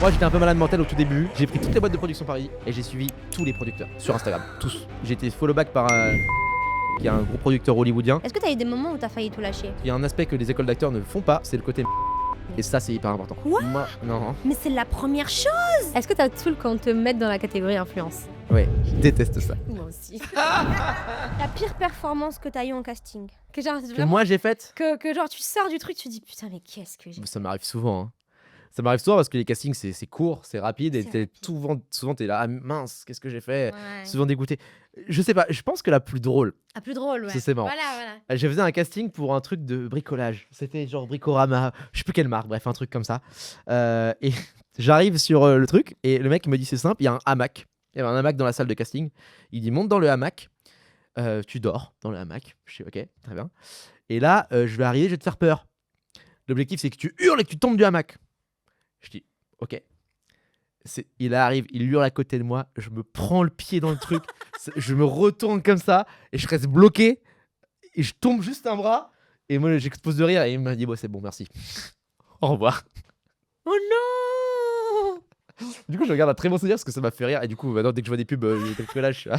Moi j'étais un peu malade mental au tout début. J'ai pris toutes les boîtes de production Paris et j'ai suivi tous les producteurs sur Instagram. Tous. J'ai été follow back par qui est un gros producteur hollywoodien. Est-ce que t'as eu des moments où t'as failli tout lâcher? Il y a un aspect que les écoles d'acteurs ne font pas, c'est le côté et ça c'est hyper important. Quoi? Moi, non. Mais c'est la première chose. Est-ce que t'as tout qu'on te mette dans la catégorie influence? Ouais, je déteste ça. Moi aussi. La pire performance que t'as eu en casting. Que genre, Que vraiment, moi j'ai faite. que genre tu sors du truc, tu te dis putain mais qu'est-ce que j'ai. Ça m'arrive souvent. Hein. Ça m'arrive souvent parce que les castings c'est court, c'est rapide et C'est rapide. souvent t'es là, ah mince, qu'est-ce que j'ai fait? Ouais. Souvent dégoûté. Je sais pas, je pense que la plus drôle, Ah, plus drôle, ouais. c'est marrant. Voilà. J'ai fait un casting pour un truc de bricolage. C'était genre Bricorama, je sais plus quelle marque, bref, un truc comme ça. Et j'arrive sur le truc et le mec me dit c'est simple, il y a un hamac. Il y avait un hamac dans la salle de casting. Il dit monte dans le hamac, tu dors dans le hamac. Je dis ok, très bien. Et là, je vais arriver, je vais te faire peur. L'objectif c'est que tu hurles et que tu tombes du hamac. Je dis ok. Il arrive, il hurle à côté de moi, je me prends le pied dans le truc, je me retourne comme ça et je reste bloqué et je tombe juste un bras et moi j'explose de rire et il m'a dit bon c'est bon merci. Au revoir. Oh non. Du coup je regarde un très bon souvenir parce que ça m'a fait rire et du coup maintenant dès que je vois des pubs de là je suis là.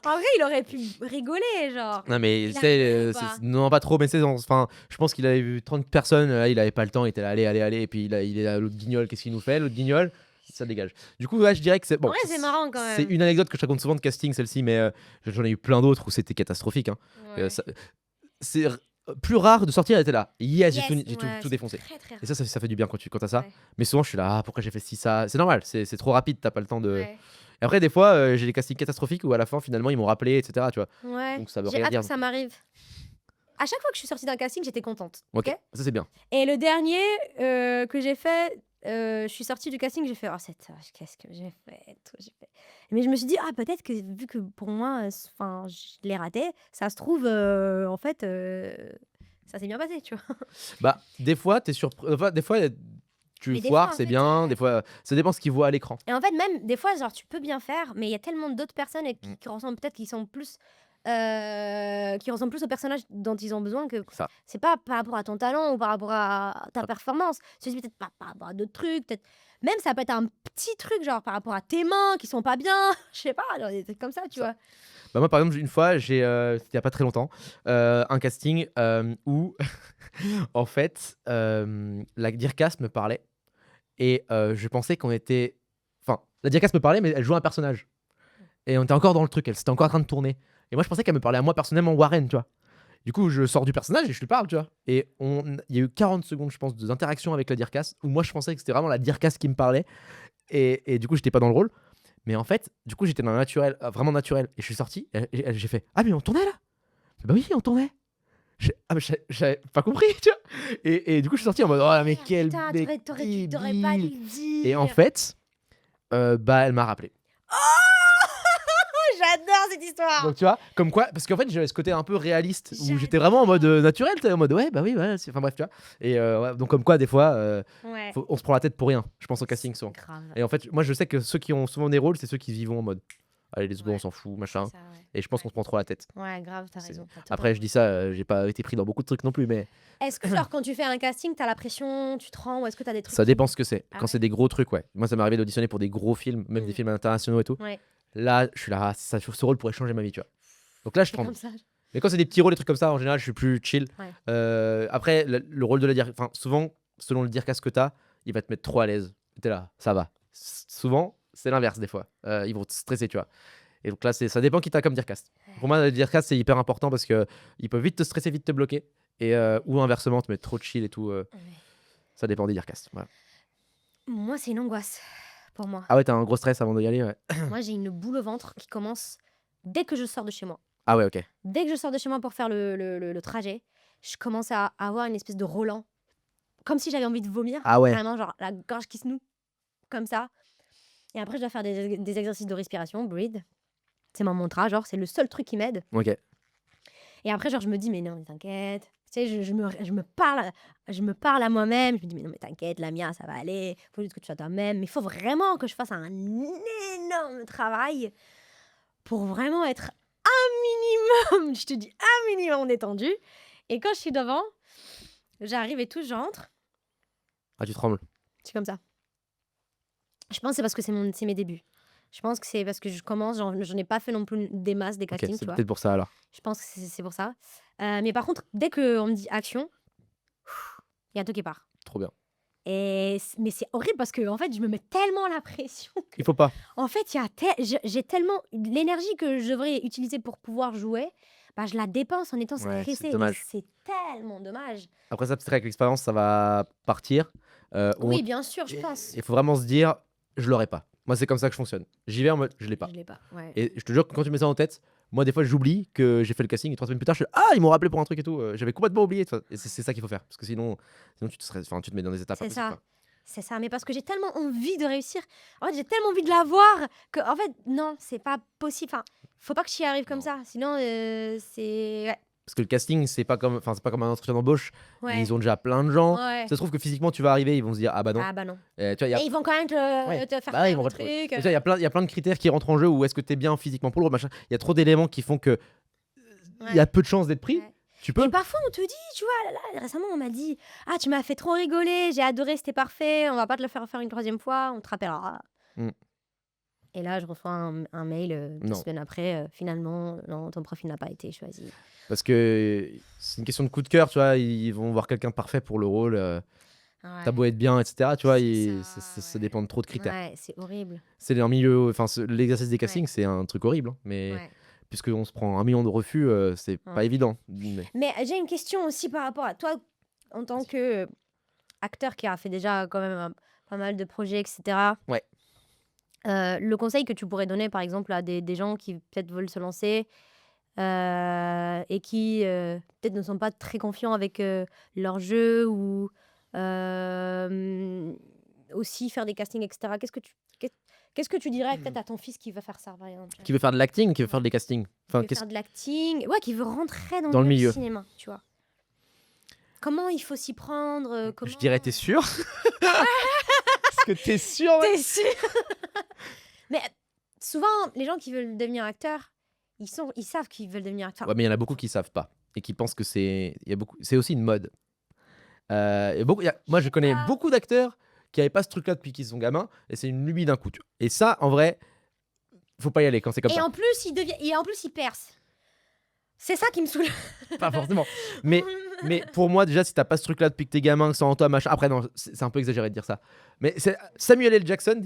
En vrai, il aurait pu rigoler, genre. Non mais Il a c'est rigolé, quoi. non pas trop mais c'est enfin je pense qu'il avait vu 30 personnes il avait pas le temps, il était là allez et puis il est là l'autre guignol, qu'est-ce qu'il nous fait l'autre guignol, ça dégage. Du coup ouais, je dirais que c'est bon. En vrai, c'est marrant quand même. C'est une anecdote que je raconte souvent de casting celle-ci mais j'en ai eu plein d'autres où c'était catastrophique hein. Ouais. C'est plus rare de sortir, elle était là. Yes, j'ai Yes, tout ouais, défoncé. Très, très Et ça fait du bien quand t'as ça. Ouais. Mais souvent, je suis là, ah, pourquoi j'ai fait ci, ça. C'est normal, c'est trop rapide, t'as pas le temps de. Ouais. Et après, des fois, j'ai des castings catastrophiques où à la fin, finalement, ils m'ont rappelé, etc. Tu vois. Ouais. Donc ça veut J'ai rien hâte dire. que ça m'arrive. À chaque fois que je suis sortie d'un casting, j'étais contente. Ok, Ok. ça c'est bien. Et le dernier que j'ai fait, je suis sortie du casting, j'ai fait oh qu'est-ce que j'ai fait, Mais je me suis dit ah peut-être que vu que pour moi, enfin je l'ai raté, ça se trouve en fait ça s'est bien passé, tu vois. Bah, des fois, t'es surpris. Enfin, des fois, tu Mais des foires, fois, en c'est fait, bien. Des fois, ça dépend ce qu'ils voient à l'écran. Et en fait même des fois genre tu peux bien faire, mais il y a tellement d'autres personnes Mm. qui ressemblent peut-être qui sont plus qui ressemblent plus au personnage dont ils ont besoin que Ça. c'est pas par rapport à ton talent ou par rapport à ta performance, c'est peut-être pas par rapport à d'autres trucs, peut-être même ça peut être un petit truc genre par rapport à tes mains qui sont pas bien, je sais pas, genre des trucs comme ça, tu Ça. vois. Bah moi par exemple une fois c'était il y a pas très longtemps un casting où en fait la Dircas me parlait et je pensais qu'on était enfin la Dircas me parlait mais elle jouait un personnage et on était encore dans le truc, elle c'était encore en train de tourner et moi je pensais qu'elle me parlait à moi personnellement Warren tu vois. Du coup je sors du personnage et je lui parle tu vois et il y a eu 40 secondes je pense d'interaction avec la Dircas où moi je pensais que c'était vraiment la Dircas qui me parlait et du coup j'étais pas dans le rôle. Mais en fait, du coup, j'étais dans le naturel, vraiment naturel. Et je suis sorti, et j'ai fait ah, mais on tournait là? Bah oui, on tournait. J'avais pas compris, tu vois. Et du coup, je suis sorti en mode oh, mais quel Putain, mec t'aurais pas dû débile. le dire. Et en fait, bah, elle m'a rappelé. J'adore cette histoire. Donc, tu vois, comme quoi, parce qu'en fait, j'avais ce côté un peu réaliste où j'étais J'adore. vraiment en mode naturel, tu sais, en mode ouais, bah oui, ouais. Enfin bref, tu vois. Et ouais, donc, comme quoi, des fois, Ouais. on se prend la tête pour rien, je pense, au casting souvent. Grave. Et en fait, moi, je sais que ceux qui ont souvent des rôles, c'est ceux qui vivent en mode allez, les secondes, Ouais. on s'en fout, machin. C'est ça, ouais. Et je pense qu'on se prend trop la tête. Ouais, grave, t'as C'est- raison. t'as Après, totalement je dis ça, j'ai pas été pris dans beaucoup de trucs non plus, mais Est-ce que genre quand tu fais un casting, t'as la pression, tu te rends ou est-ce que t'as des trucs ça dépend ce que c'est. Ah Quand ouais. c'est des gros trucs, ouais. Moi, ça m'est arrivé d'auditionner pour des gros films, même des Mm. films internationaux et tout. Ouais. Là, je suis là, ah, ce rôle pourrait changer ma vie, tu vois. Donc là, je C'est prends. comme ça. Mais quand c'est des petits rôles, des trucs comme ça, en général, je suis plus chill. Ouais. Après, le rôle de la dire, enfin, souvent, selon le Dircas que t'as, il va te mettre trop à l'aise. T'es là, ça va. Souvent, c'est l'inverse des fois. Ils vont te stresser, tu vois. Et donc là, ça dépend qui t'as comme Dircas. Pour moi, le Dircas, c'est hyper important parce que ils peuvent vite te stresser, vite te bloquer. Et, ou inversement, te mettre trop chill et tout. Ouais. Ça dépend des Dircas. Voilà. Moi, c'est une angoisse pour moi. Ah ouais, t'as un gros stress avant d'y aller, ouais. Moi, j'ai une boule au ventre qui commence dès que je sors de chez moi. Ah ouais, ok. Dès que je sors de chez moi pour faire le trajet, je commence à avoir une espèce de Roland. Comme si j'avais envie de vomir. Ah ouais. Vraiment, genre la gorge qui se noue. Comme ça. Et après, je dois faire des exercices de respiration, breathe. C'est mon mantra, genre, c'est le seul truc qui m'aide. Ok. Et après, genre, je me dis, mais non, mais t'inquiète. Tu sais, je me parle à moi-même. Je me dis, mais non, mais t'inquiète, Lamia, ça va aller. Faut juste que tu sois toi-même. Mais il faut vraiment que je fasse un énorme travail pour vraiment être un minimum, je te dis, un minimum détendu. Et quand je suis devant, j'arrive et tout, j'entre. Ah, tu trembles. C'est comme ça. Je pense que c'est parce que c'est mes débuts. Je pense que c'est parce que je commence, j'en ai pas fait non plus des masses, des Ok, castings, c'est tu vois. peut-être pour ça alors. Je pense que c'est pour ça. Mais par contre, dès qu'on me dit action, il y a tout qui part. Trop bien. Mais c'est horrible parce que en fait, je me mets tellement la pression que, Il faut pas. en fait, j'ai tellement l'énergie que je devrais utiliser pour pouvoir jouer, bah, je la dépense en étant Ouais, c'est stressée. Et dommage. c'est tellement dommage. Après ça, peut-être avec l'expérience, ça va partir. Oui, bien sûr, je pense. Il faut vraiment se dire, je l'aurai pas. Moi, c'est comme ça que je fonctionne. J'y vais en mode, je l'ai pas. Je l'ai pas. Ouais. Et je te jure que quand tu mets ça en tête, moi, des fois, j'oublie que j'ai fait le casting et 3 semaines plus tard, je fais ah, ils m'ont rappelé pour un truc et tout. J'avais complètement oublié. Et c'est ça qu'il faut faire. Parce que sinon tu te mets dans des étapes C'est impossibles, ça. quoi. C'est ça, mais parce que j'ai tellement envie de réussir. En fait, j'ai tellement envie de l'avoir que, en fait, non, c'est pas possible. Enfin, faut pas que j'y arrive comme Non. ça. Sinon, c'est. Parce que le casting, c'est pas comme un entretien d'embauche. Ouais. Ils ont déjà plein de gens. Ouais. Ça se trouve que physiquement, tu vas arriver, ils vont se dire ah bah non. Ah bah non. Tu vois, il y a Et ils vont quand même Ouais. te faire Bah ouais, ils faire vont le retrouver. truc. Tu vois, il y a plein de critères qui rentrent en jeu. Où est-ce que t'es bien physiquement pour le rôle, machin. Il y a trop d'éléments qui font que il y a peu de chances d'être pris. Ouais. Tu peux. Et parfois, on te dit, tu vois, là, récemment, on m'a dit ah, tu m'as fait trop rigoler, j'ai adoré, c'était parfait, on va pas te le faire faire une troisième fois, on te rappellera. Mm. Et là, je reçois un mail 2 Non. semaines après, finalement, non, ton profil n'a pas été choisi. Parce que c'est une question de coup de cœur, tu vois. Ils vont voir quelqu'un de parfait pour le rôle. Ouais. T'as beau être bien, etc. Tu vois, C'est ça ouais. dépend de trop de critères. Ouais, c'est horrible. C'est un milieu, enfin, l'exercice des castings, c'est un truc horrible. Hein, mais Ouais. puisqu'on se prend 1 million de refus, c'est pas Ouais. évident. Mais j'ai une question aussi par rapport à toi, en tant que acteur qui a fait déjà quand même pas mal de projets, etc. Ouais. Le conseil que tu pourrais donner, par exemple, à des gens qui peut-être veulent se lancer et qui peut-être ne sont pas très confiants avec leur jeu ou aussi faire des castings, etc. Qu'est-ce que tu dirais peut-être à ton fils qui veut faire ça, par exemple, Qui veut faire de l'acting, qui veut faire des castings. Enfin, qui veut faire de l'acting, ouais, qui veut rentrer dans Dans le le milieu. cinéma, tu vois. Comment il faut s'y prendre je dirais, t'es sûr? Est-ce que t'es sûr? Ouais. T'es sûr? Mais souvent, les gens qui veulent devenir acteurs, ils savent qu'ils veulent devenir acteurs. Ouais, mais il y en a beaucoup qui savent pas et qui pensent que c'est aussi une mode. Moi, je connais pas. beaucoup d'acteurs qui n'avaient pas ce truc-là depuis qu'ils sont gamins et c'est une lubie d'un coup. Tu vois. Et ça, en vrai, faut pas y aller quand c'est comme Et ça. en plus, il perce. C'est ça qui me saoule. Pas forcément. Mais pour moi, déjà, si t'as pas ce truc-là depuis que t'es gamin, que c'est en toi, machin. Après, non, c'est un peu exagéré de dire ça. Mais Samuel L. Jackson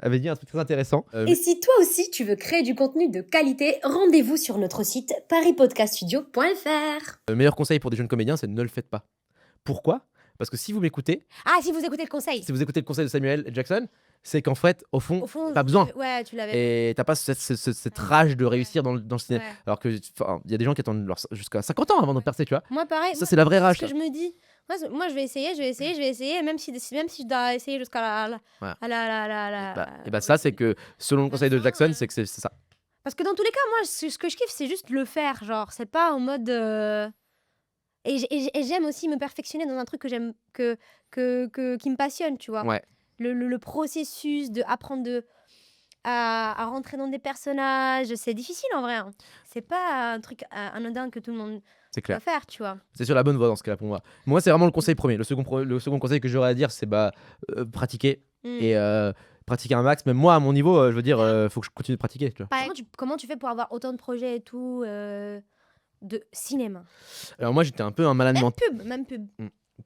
avait dit un truc très intéressant. Et si toi aussi tu veux créer du contenu de qualité, rendez-vous sur notre site paris-podcaststudio.fr. Le meilleur conseil pour des jeunes comédiens, c'est ne le faites pas. Pourquoi? Parce que si vous m'écoutez, Ah, si vous écoutez le conseil. si vous écoutez le conseil de Samuel L. Jackson, c'est qu'en fait, au fond, Au fond, pas besoin. Ouais, tu l'avais. Et t'as pas cette rage de réussir dans le cinéma. Ouais. Alors que, il y a des gens qui attendent jusqu'à 50 ans avant de percer, tu vois. Moi, pareil. Ça, c'est la vraie rage. Ce que je me dis, moi, je vais essayer, même si je dois essayer jusqu'à la. Et bah ça, c'est que selon le conseil de Jackson, c'est que c'est ça. Parce que dans tous les cas, moi, ce que je kiffe, c'est juste le faire. Genre, c'est pas en mode. Et j'aime aussi me perfectionner dans un truc que j'aime, qui me passionne, tu vois. Ouais. Le processus de apprendre à rentrer dans des personnages, c'est difficile en vrai. Hein. C'est pas un truc anodin que tout le monde C'est peut clair. faire, tu vois. C'est sur la bonne voie dans ce cas-là pour moi. Moi, c'est vraiment le conseil premier. Le second conseil que j'aurais à dire, c'est pratiquer. Mm. Et pratiquer un max. Même moi, à mon niveau, je veux dire, faut que je continue de pratiquer. Tu vois. Comment tu fais pour avoir autant de projets et tout de cinéma? Alors moi, j'étais un peu un malade mental. Même pub.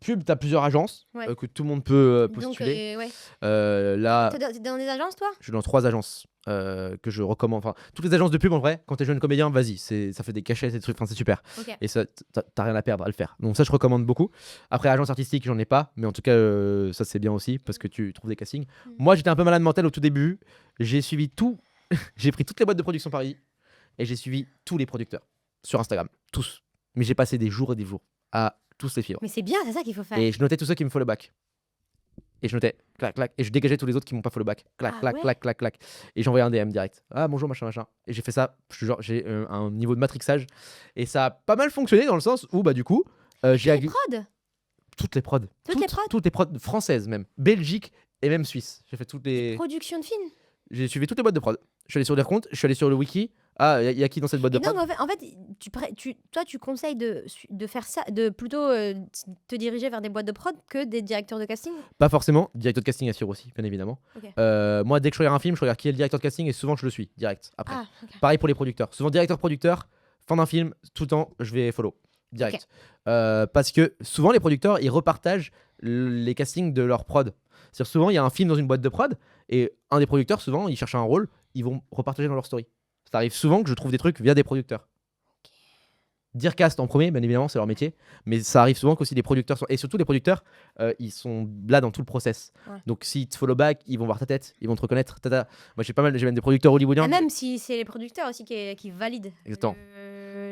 Pub, t'as plusieurs agences Ouais. que tout le monde peut Donc, postuler. ouais. Là, T'es dans des agences, toi? je suis dans 3 agences que je recommande. Enfin, toutes les agences de pub, en vrai, quand t'es jeune comédien, vas-y, ça fait des cachets, des trucs, enfin, c'est super. Ok. Et ça, t'as rien à perdre à le faire. Donc ça, je recommande beaucoup. Après, agence artistique, j'en ai pas, mais en tout cas, ça c'est bien aussi parce que tu trouves des castings. Moi, j'étais un peu malade mental au tout début. J'ai suivi tout. J'ai pris toutes les boîtes de production Paris et j'ai suivi tous les producteurs sur Instagram, tous. Mais j'ai passé des jours et des jours à tous les suivre. Mais c'est bien, c'est ça qu'il faut faire. Et je notais tous ceux qui me follow back. Et je notais, clac, clac. Et je dégageais tous les autres qui m'ont pas follow back. Clac, Ah clac, ouais. clac, clac, clac. Et j'envoyais un DM direct. Ah, bonjour, machin, machin. Et j'ai fait ça, je te jure, j'ai un niveau de matrixage. Et ça a pas mal fonctionné dans le sens où, bah, du coup, j'ai Les prods? toutes les prods. Toutes les prods? Toutes les prods françaises, même. Belgique et même Suisse. J'ai fait toutes les. Production de films? J'ai suivi toutes les boîtes de prod. Je suis allé sur des comptes, je suis allé sur le wiki. Ah, il y a qui dans cette boîte de Et donc, prod? en fait, toi, tu conseilles de faire ça, de plutôt te diriger vers des boîtes de prod que des directeurs de casting. Pas forcément. Directeur de casting assure aussi, bien évidemment. Ok. Moi, dès que je regarde un film, je regarde qui est le directeur de casting et souvent je le suis direct après. Ah, ok. Pareil pour les producteurs. Souvent directeur-producteur, fin d'un film, tout le temps, je vais follow direct. Parce que souvent les producteurs, ils repartagent les castings de leur prod. C'est-à-dire souvent il y a un film dans une boîte de prod et un des producteurs, souvent, il cherche un rôle, ils vont repartager dans leur story. Ça arrive souvent que je trouve des trucs via des producteurs. Dire cast en premier, bien évidemment, c'est leur métier, mais ça arrive souvent qu'aussi des producteurs et surtout les producteurs, ils sont là dans tout le process. Ouais. Donc s'ils te follow back, ils vont voir ta tête, ils vont te reconnaître. Tata. Moi j'ai même des producteurs hollywoodiens. Ah, même si c'est les producteurs aussi qui valident Exactement.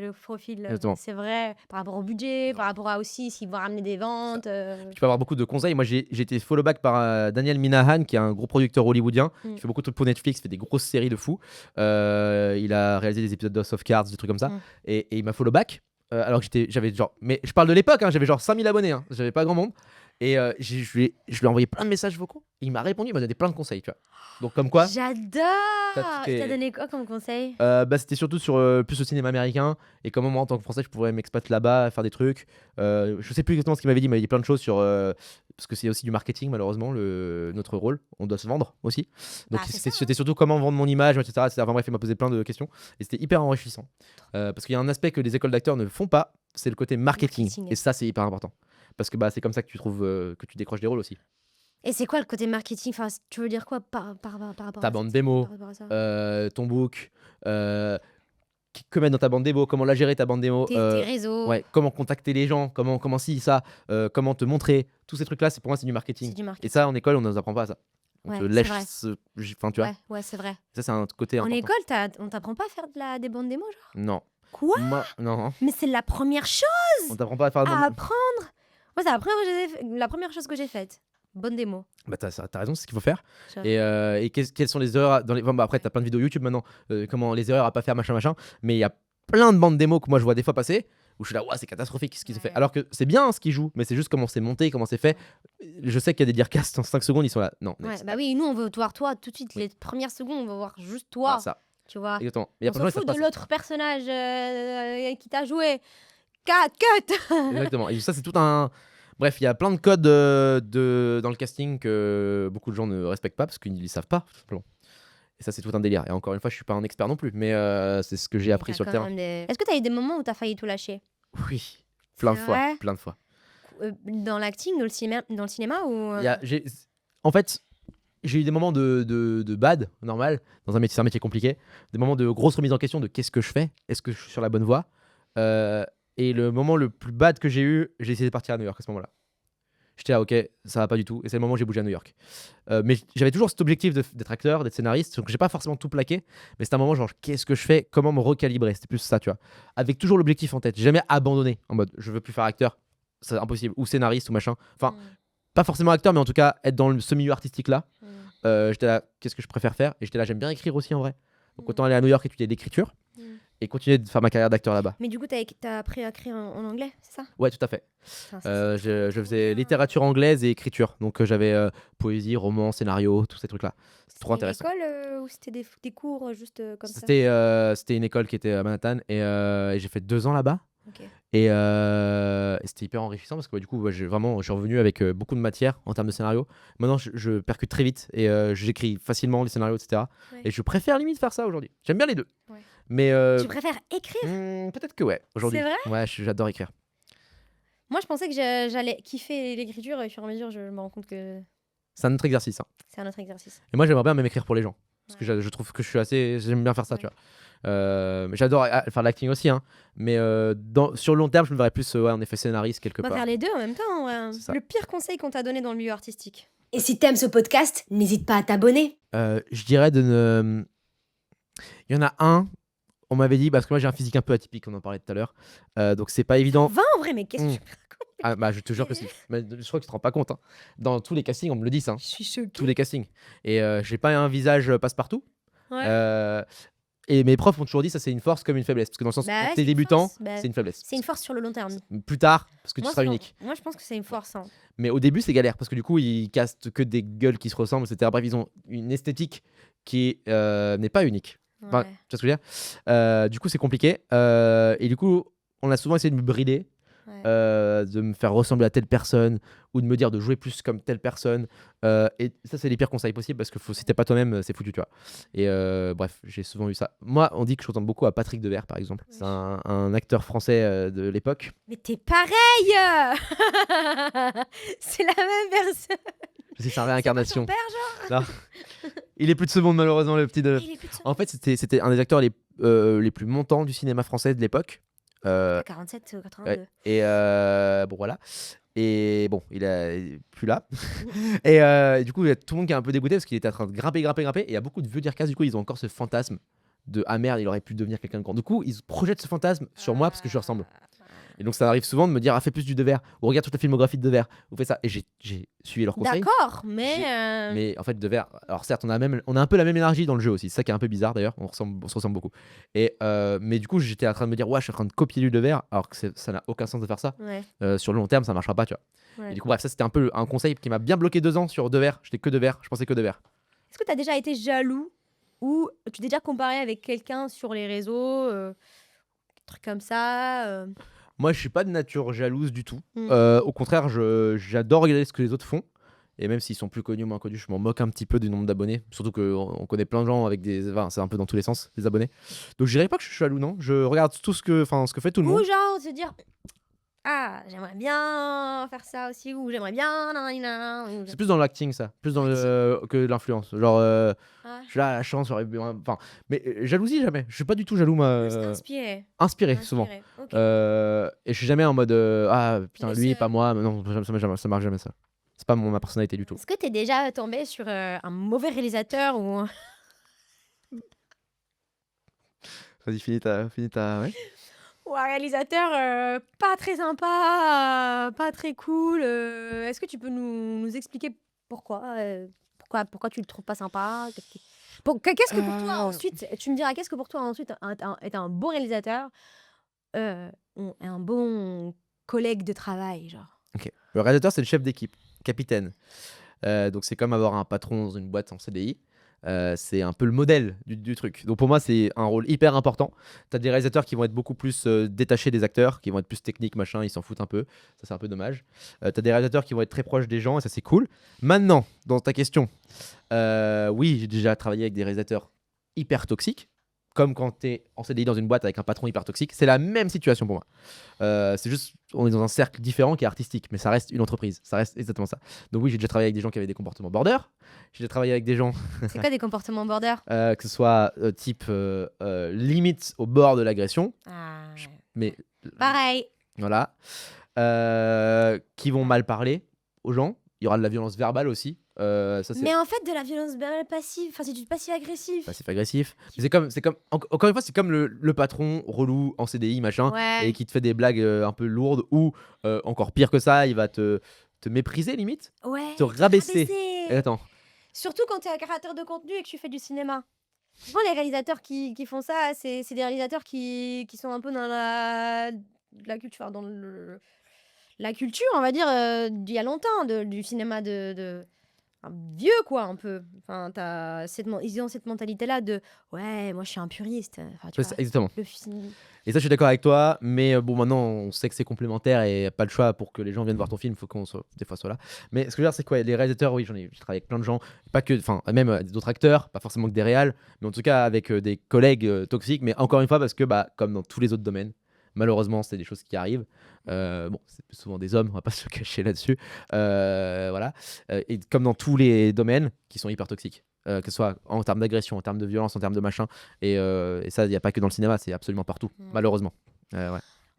le profil. Exactement. C'est vrai, par rapport au budget, par rapport à aussi s'ils vont ramener des ventes. Tu peux avoir beaucoup de conseils. Moi j'ai été follow back par Daniel Minahan, qui est un gros producteur hollywoodien, qui fait beaucoup de trucs pour Netflix, fait des grosses séries de fous. Il a réalisé des épisodes d'House of Cards, des trucs comme ça, et il m'a follow back. Alors que j'avais genre, mais je parle de l'époque, hein, j'avais genre 5000 abonnés, hein, j'avais pas grand monde. Et je lui ai envoyé plein de messages vocaux. Il m'a répondu, il m'a donné plein de conseils, tu vois. Donc comme quoi. J'adore. Il t'a donné quoi comme conseil? C'était surtout sur plus le cinéma américain et comment moi en tant que Français je pourrais m'expatrier là-bas, faire des trucs. Je sais plus exactement ce qu'il m'avait dit, il m'avait dit plein de choses sur parce que c'est aussi du marketing malheureusement notre rôle. On doit se vendre aussi. Donc c'était surtout comment vendre mon image, etc. Enfin bref, il m'a posé plein de questions et c'était hyper enrichissant parce qu'il y a un aspect que les écoles d'acteurs ne font pas, c'est le côté marketing. Et ça c'est hyper important parce que c'est comme ça que tu trouves que tu décroches des rôles aussi. Et c'est quoi le côté marketing? Enfin, tu veux dire quoi par rapport ta à bande démo, ton book, que mettre dans ta bande démo, comment la gérer ta bande démo, tes réseaux, ouais, comment contacter les gens, comment si ça, comment te montrer, tous ces trucs là, pour moi c'est du marketing. Et ça en école on ne nous apprend pas à ça. On te lèche enfin tu vois. Ouais, c'est vrai. Ça c'est un côté important. En école on t'apprend pas à faire des bandes démo genre? Non. Quoi? Non. Mais c'est la première chose. On t'apprend pas à faire de apprendre. Moi c'est la première chose que j'ai faite. Bonne démo. Bah t'as raison, c'est ce qu'il faut faire. Et quelles sont les erreurs dans les... après t'as plein de vidéos YouTube maintenant, comment les erreurs à pas faire machin, mais il y a plein de bandes démos que moi je vois des fois passer où je suis là, ouais, c'est catastrophique ce qu'ils ont fait. Alors que c'est bien ce qu'ils jouent, mais c'est juste comment c'est monté, comment c'est fait. Je sais qu'il y a des direcasts en 5 secondes, ils sont là. Non. Ouais, bah oui, nous on veut te voir toi tout de suite. Les premières secondes, on va voir juste toi. Ah, ça. Tu vois. Exactement. On s'en fout de l'autre personnage qui t'a joué. Cut. Exactement. Et ça c'est tout un... Bref, il y a plein de codes dans le casting que beaucoup de gens ne respectent pas parce qu'ils ne les savent pas, tout simplement. Et ça, c'est tout un délire. Et encore une fois, je suis pas un expert non plus, mais c'est ce que j'ai appris sur le terrain. Est-ce que tu as eu des moments où tu as failli tout lâcher? Oui, plein de fois. Dans l'acting, dans le cinéma ou En fait, j'ai eu des moments de bad, normal, dans un métier, c'est un métier compliqué, des moments de grosse remise en question de qu'est-ce que je fais, est-ce que je suis sur la bonne voie. Et le moment le plus bad que j'ai eu, j'ai essayé de partir à New York à ce moment-là. J'étais là, ok, ça va pas du tout. Et c'est le moment où j'ai bougé à New York. Mais j'avais toujours cet objectif d'être acteur, d'être scénariste. Donc j'ai pas forcément tout plaqué. Mais c'était un moment genre, qu'est-ce que je fais? Comment me recalibrer? C'était plus ça, tu vois. Avec toujours l'objectif en tête. J'ai jamais abandonné en mode, je veux plus faire acteur. C'est impossible. Ou scénariste ou machin. Enfin, pas forcément acteur, mais en tout cas, être dans ce milieu artistique-là. J'étais là, qu'est-ce que je préfère faire? Et j'étais là, j'aime bien écrire aussi en vrai. Donc autant aller à New York étudier l'écriture. Et continuer de faire ma carrière d'acteur là-bas. Mais du coup, t'as appris à écrire en anglais, c'est ça? Ouais, tout à fait. Je faisais littérature anglaise et écriture. Donc j'avais poésie, roman, scénario, tous ces trucs-là. C'était trop intéressant. C'était une école ou c'était des cours juste comme ça? C'était une école qui était à Manhattan et j'ai fait 2 ans là-bas. Okay. Et c'était hyper enrichissant parce que du coup, je suis revenu avec beaucoup de matière en termes de scénario. Maintenant, je percute très vite et j'écris facilement les scénarios, etc. Ouais. Et je préfère limite faire ça aujourd'hui. J'aime bien les deux. Ouais. Mais tu préfères écrire? Peut-être que ouais, aujourd'hui. C'est vrai? Ouais, j'adore écrire. Moi, je pensais que j'allais kiffer l'écriture et au fur et à mesure, je me rends compte que... C'est un autre exercice. Hein. C'est un autre exercice. Et moi, j'aimerais bien même écrire pour les gens. Parce que je trouve que je suis assez... J'aime bien faire ça, tu vois. J'adore faire de l'acting aussi, hein. Mais sur le long terme, je me verrais plus en effet scénariste quelque part. On va faire les deux en même temps. Ouais. Le pire conseil qu'on t'a donné dans le milieu artistique. Et si t'aimes ce podcast, n'hésite pas à t'abonner. Je dirais de ne... Il y en a un, on m'avait dit, parce que moi j'ai un physique un peu atypique, on en parlait tout à l'heure. Donc c'est pas évident. 20 en vrai, mais qu'est-ce que tu racontes? Ah bah je te jure que si. Mais je crois que tu te rends pas compte. Hein. Dans tous les castings, on me le dit ça. Hein. Je suis choquée. Tous les castings. Et j'ai pas un visage passe-partout. Ouais. Et mes profs m'ont toujours dit ça c'est une force comme une faiblesse. Parce que dans le sens quand t'es débutant, c'est une faiblesse. C'est une force sur le long terme. Plus tard, parce que tu seras unique. Moi je pense que c'est une force. Hein. Mais au début c'est galère parce que du coup ils castent que des gueules qui se ressemblent, etc. Bref, ils ont une esthétique qui n'est pas unique. Enfin, Ouais. tu vois ce que je veux dire. Du coup, c'est compliqué. Et du coup, on a souvent essayé de me brider, Ouais. de me faire ressembler à telle personne ou de me dire de jouer plus comme telle personne. Et ça, c'est les pires conseils possibles parce que si t'es pas toi-même, c'est foutu, tu vois. Et bref, j'ai souvent eu ça. Moi, on dit que je ressemble beaucoup à Patrick Devers, par exemple. C'est un acteur français de l'époque. Mais t'es pareil. C'est la même personne. Je sais, c'est une C'est pas réincarnation. ton père, genre. Non. Il est plus de ce monde, malheureusement, le petit de. Il est plus de ce En fait, c'était un des acteurs les plus montants du cinéma français de l'époque. Euh, À 47 ou ouais. 82. Et bon, voilà. Et bon, il est plus là. Et du coup, il y a tout le monde qui est un peu dégoûté parce qu'il était en train de grimper. Et il y a beaucoup de vieux Dirkas, du coup, ils ont encore ce fantasme de ah merde, il aurait pu devenir quelqu'un de grand. Du coup, ils projettent ce fantasme sur moi parce que je lui ressemble. Et donc, ça arrive souvent de me dire ah, fais plus du Devers, ou regarde toute la filmographie de Devers, ou fais ça. Et j'ai suivi leurs conseils. D'accord, mais. Mais en fait, Devers, alors certes, on a un peu la même énergie dans le jeu aussi. C'est ça qui est un peu bizarre d'ailleurs. On se ressemble beaucoup. Mais du coup, j'étais en train de me dire, ouais, je suis en train de copier du Devers, alors que ça n'a aucun sens de faire ça. Ouais. Sur le long terme, ça marchera pas, tu vois. Ouais. Et du coup, bref, ça c'était un peu un conseil qui m'a bien bloqué 2 ans sur Devers. J'étais que Devers, je pensais que Devers. Est-ce que tu as déjà été jaloux ou tu t'es déjà comparé avec quelqu'un sur les réseaux, trucs comme ça Moi, je suis pas de nature jalouse du tout. Mm. Au contraire, j'adore regarder ce que les autres font. Et même s'ils sont plus connus ou moins connus, je m'en moque un petit peu du nombre d'abonnés. Surtout qu'on connaît plein de gens avec des. Enfin, c'est un peu dans tous les sens, des abonnés. Donc je dirais pas que je suis jaloux, non. Je regarde tout ce que fait tout le Ou monde. genre se dire ah, j'aimerais bien faire ça aussi, ou j'aimerais bien. C'est plus dans l'acting, ça. Plus dans que l'influence. Genre, Ah, je suis là, la chance, j'aurais bien. Enfin, mais jalousie, jamais. Je suis pas du tout jaloux, moi. plus inspiré. Inspiré, souvent. Inspiré, ok. Et je suis jamais en mode ah putain, Mais lui, c'est- pas moi. Mais non, ça marche jamais ça. C'est pas ma personnalité du tout. Est-ce que t'es déjà tombé sur un mauvais réalisateur ou Vas-y, finis ta. Ouais. un réalisateur pas très sympa, pas très cool Est-ce que tu peux nous expliquer pourquoi tu le trouves pas sympa Qu'est-ce que pour toi ensuite, tu me diras, qu'est-ce que pour toi ensuite est un bon réalisateur, un bon collègue de travail, genre Ok. Le réalisateur, c'est le chef d'équipe, capitaine. Donc c'est comme avoir un patron dans une boîte en CDI. C'est un peu le modèle du truc. Donc pour moi, c'est un rôle hyper important. T'as des réalisateurs qui vont être beaucoup plus détachés des acteurs, qui vont être plus techniques, machin, ils s'en foutent un peu. Ça, c'est un peu dommage. T'as des réalisateurs qui vont être très proches des gens, et ça, c'est cool. Maintenant, dans ta question, oui, j'ai déjà travaillé avec des réalisateurs hyper toxiques. Comme quand t'es en CDI dans une boîte avec un patron hyper toxique, c'est la même situation pour moi. C'est juste, on est dans un cercle différent qui est artistique, mais ça reste une entreprise, ça reste exactement ça. Donc oui, j'ai déjà travaillé avec des gens qui avaient des comportements border, j'ai déjà travaillé avec des gens, C'est quoi des comportements border que ce soit type limite au bord de l'agression, mais Pareil. voilà, qui vont mal parler aux gens. Il y aura de la violence verbale aussi. Ça, c'est Mais en fait, de la violence verbale passive, enfin c'est du passif-agressif. passif-agressif. Mais encore une fois, c'est comme le patron relou en CDI, machin, Ouais. et qui te fait des blagues un peu lourdes, ou encore pire que ça, il va te mépriser limite, Ouais. te rabaisser. Et attends, Surtout quand tu es un créateur de contenu et que tu fais du cinéma. Souvent, les réalisateurs qui font ça, c'est des réalisateurs qui sont un peu dans la culture, enfin, la culture, on va dire, d'il y a longtemps, du cinéma enfin, vieux, quoi, un peu. Enfin, ils ont cette mentalité-là de ouais, moi je suis un puriste. Enfin, tu c'est ça, vois, exactement. le film. Et ça, je suis d'accord avec toi, mais bon, maintenant, on sait que c'est complémentaire et pas le choix pour que les gens viennent voir ton film, il faut qu'on soit, des fois soit là. Mais ce que je veux dire, c'est quoi, les réalisateurs, oui, j'ai travaillé avec plein de gens, pas que, enfin, même d'autres acteurs, pas forcément que des réals, mais en tout cas avec des collègues toxiques, mais encore une fois, parce que, bah, comme dans tous les autres domaines, malheureusement, c'est des choses qui arrivent. Bon, c'est souvent des hommes, on va pas se cacher là-dessus. Voilà. Et comme dans tous les domaines qui sont hyper toxiques. Que ce soit en termes d'agression, en termes de violence, en termes de machin. Et ça, il n'y a pas que dans le cinéma, c'est absolument partout, malheureusement. Ouais.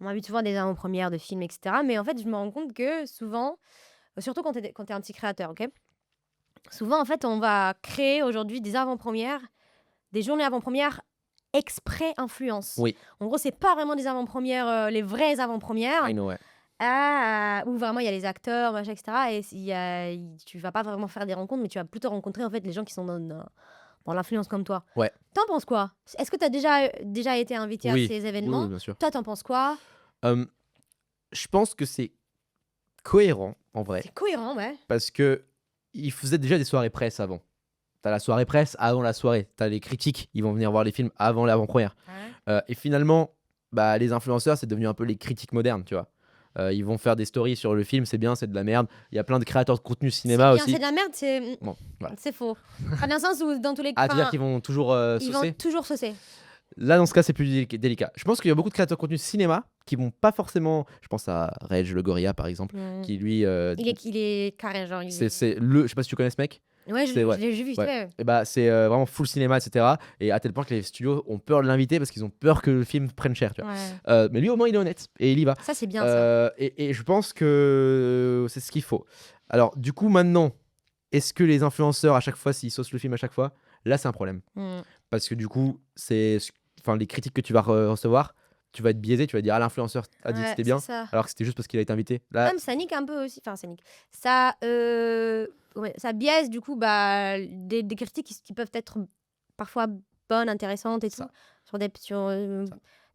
On invite souvent des avant-premières de films, etc. Mais en fait, je me rends compte que souvent, surtout quand t'es un petit créateur, ok, souvent, en fait, on va créer aujourd'hui des avant-premières, des journées avant-premières exprès influence. Oui. En gros, c'est pas vraiment des avant-premières, les vraies avant-premières. I know, ouais. Où vraiment il y a les acteurs, machin, etc. Et tu vas pas vraiment faire des rencontres, mais tu vas plutôt rencontrer en fait les gens qui sont dans l'influence comme toi. Ouais. T'en penses quoi? Est-ce que tu as déjà été invité Oui. à ces événements? Oui, bien sûr. Toi, t'en penses quoi? Je pense que c'est cohérent, en vrai. C'est cohérent, ouais. Parce que ils faisaient déjà des soirées presse avant. t'as la soirée presse avant la soirée. T'as les critiques, ils vont venir voir les films avant l'avant-première. Ouais. Et finalement, bah, les influenceurs, c'est devenu un peu les critiques modernes, tu vois. Ils vont faire des stories sur le film, c'est bien, c'est de la merde. Il y a plein de créateurs de contenu cinéma C'est bien, aussi. c'est de la merde, c'est Bon, voilà. c'est faux. Enfin, dans le sens où dans tous les Ah, tu veux dire enfin, qu'ils vont toujours ils saucer vont toujours saucer. Là, dans ce cas, c'est plus délicat. Je pense qu'il y a beaucoup de créateurs de contenu cinéma qui vont pas forcément. Je pense à Reg le Gorilla, par exemple, Mm. qui lui. Il est carré, genre. C'est le. Je sais pas si tu connais ce mec. Ouais, c'est- ouais. je l'ai vu, Ouais. ouais. Et bah, c'est vraiment full cinéma, etc. Et à tel point que les studios ont peur de l'inviter parce qu'ils ont peur que le film prenne cher, tu vois. Ouais. Mais lui, au moins, il est honnête et il y va. Ça, c'est bien, ça. Et je pense que c'est ce qu'il faut. Alors, du coup, maintenant, est-ce que les influenceurs, à chaque fois, s'ils saucent le film à chaque fois, là, c'est un problème. Mm. Parce que du coup, les critiques que tu vas recevoir, tu vas être biaisé, tu vas dire, ah, l'influenceur a dit que Ouais, c'était bien, c'est ça. alors que c'était juste parce qu'il a été invité. Là, Même ça nique un peu aussi. Enfin, ça nique. Ça, ça biaise, du coup, bah, des critiques qui peuvent être parfois bonnes, intéressantes et tout. Ça. Ça.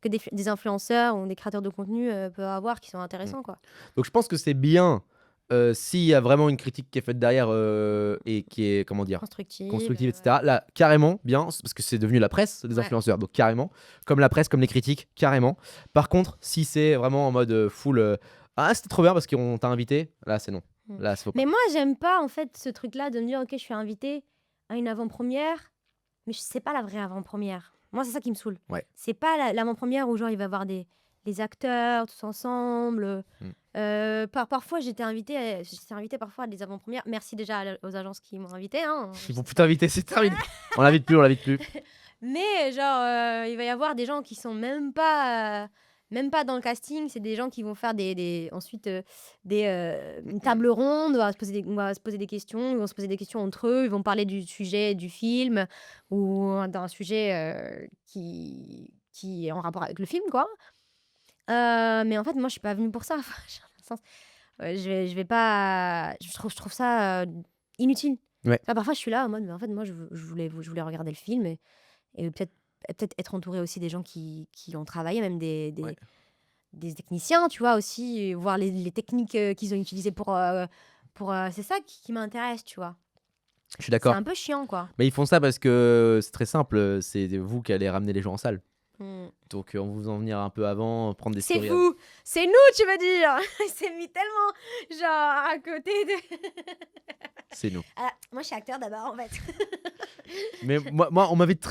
Que des influenceurs ou des créateurs de contenu peuvent avoir qui sont intéressants, quoi. donc je pense que c'est bien s'il y a vraiment une critique qui est faite derrière et qui est, comment dire, constructive, etc. Là, carrément, bien, parce que c'est devenu la presse des Ouais. influenceurs, donc carrément, comme la presse, comme les critiques, carrément. Par contre, si c'est vraiment en mode full, ah, c'était trop bien parce qu'on t'a invité, là, c'est non. Mm. Là, c'est faux. Mais moi, j'aime pas, en fait, ce truc-là de me dire, ok, je suis invitée à une avant-première, mais c'est pas la vraie avant-première. Moi, c'est ça qui me saoule. Ouais. C'est pas l'avant-première où, genre, il va y avoir les acteurs tous ensemble. Parfois, j'étais invitée parfois à des avant-premières. Merci déjà aux agences qui m'ont invitée. Hein. Ils vont plus t'inviter, c'est terminé. On l'invite plus. Mais genre, il va y avoir des gens qui sont même pas dans le casting. C'est des gens qui vont faire ensuite une table ronde. On va se poser des questions. Ils vont se poser des questions entre eux. Ils vont parler du sujet du film ou d'un sujet qui est en rapport avec le film, quoi. Mais en fait, moi, je suis pas venue pour ça. Enfin, je vais pas. Je trouve ça inutile. Ouais. Enfin, parfois, je suis là en mode, mais en fait, moi, je voulais regarder le film et peut-être être entourée aussi des gens qui ont travaillé, même Ouais. des techniciens, tu vois, aussi, voir les techniques qu'ils ont utilisées pour c'est ça qui m'intéresse, tu vois. Je suis C'est d'accord. un peu chiant, quoi. Mais ils font ça parce que c'est très simple, c'est vous qui allez ramener les gens en salle. Mm. Donc on vous en venir un peu avant, prendre des C'est stories. vous, c'est nous, tu veux dire. C'est mis tellement, genre, à côté de... C'est nous. Ah, moi, je suis acteur d'abord, en fait. Mais moi on m'invite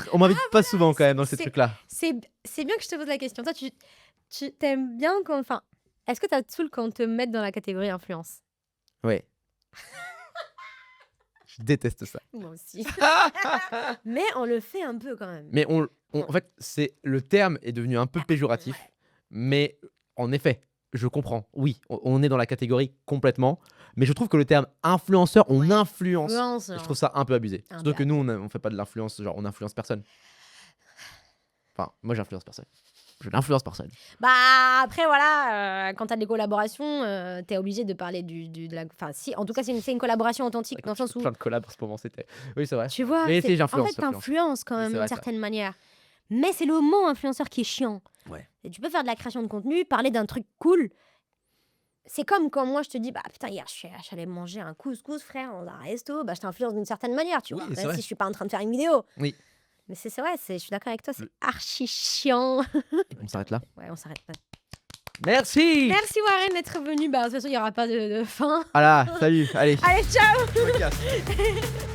pas souvent quand même dans ces c'est- trucs-là. C'est bien que je te pose la question. Toi, tu t'aimes bien quand... Enfin, est-ce que t'as te saoule quand on te met dans la catégorie influence? Ouais. Je déteste ça. Moi aussi. Mais on le fait un peu quand même. Mais en fait, le terme est devenu un peu péjoratif. Mais en effet, je comprends. Oui, on est dans la catégorie complètement. Mais je trouve que le terme influenceur, on influence. Influence, Je genre. trouve ça un peu abusé. Un Surtout peu que nous, on fait pas de l'influence, genre on influence personne. Enfin, moi j'influence personne. Je n'influence personne. Bah après voilà, quand t'as des collaborations, t'es obligé de parler de la. Enfin si, en tout cas c'est une collaboration authentique dans le sens où Plein de collabs en ce moment, c'était. Oui, c'est vrai. tu vois, Mais si, en j'influence, fait t'influences quand Oui, même c'est d'une vrai, ça. certaine manière. Mais c'est le mot influenceur qui est chiant. Ouais. Et tu peux faire de la création de contenu, parler d'un truc cool. C'est comme quand moi je te dis bah putain hier je suis allée manger un couscous frère dans un resto, bah je t'influence d'une certaine manière, tu Oui, vois, c'est même vrai. si je suis pas en train de faire une vidéo. Oui. Mais c'est vrai, je suis d'accord avec toi, c'est archi chiant. On s'arrête là. Ouais, on s'arrête pas. Merci. Merci Warren d'être venu. Bah de toute façon, il y aura pas de fin. Ah là, salut. Allez. Allez, ciao. je me casse.